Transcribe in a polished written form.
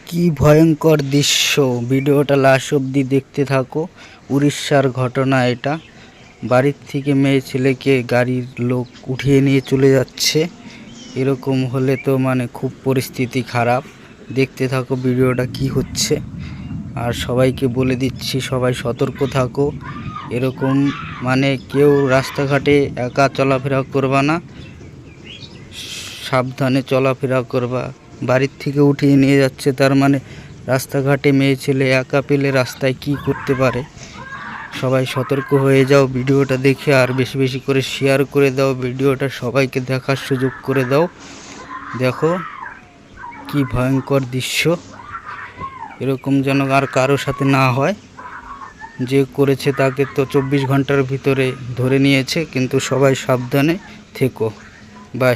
কি ভয়ঙ্কর দৃশ্য, ভিডিওটা লাস্ট অবধি দেখতে থাকো। উড়িষ্যার ঘটনা এটা। বাড়ির থেকে মেয়ে ছেলেকে গাড়ির লোক উঠিয়ে নিয়ে চলে যাচ্ছে। এরকম হলে তো খুব পরিস্থিতি খারাপ। দেখতে থাকো ভিডিওটা কি হচ্ছে। আর সবাইকে বলে দিচ্ছি, সবাই সতর্ক থাকো। এরকম কেউ রাস্তাঘাটে একা চলাফেরা করবা না, সাবধানে চলাফেরা করবা। বাড়ির থেকে উঠিয়ে নিয়ে যাচ্ছে, তার রাস্তাঘাটে মেয়ে ছেলে একা পেলে রাস্তায় কি করতে পারে। সবাই সতর্ক হয়ে যাও ভিডিওটা দেখে, আর বেশি বেশি করে শেয়ার করে দাও ভিডিওটা, সবাইকে দেখার সুযোগ করে দাও। দেখো কি ভয়ঙ্কর দৃশ্য, এরকম যেন আর কারোর সাথে না হয়। যে করেছে তাকে তো 24 ঘন্টার ভিতরে ধরে নিয়েছে, কিন্তু সবাই সাবধানে থেকো। বাই।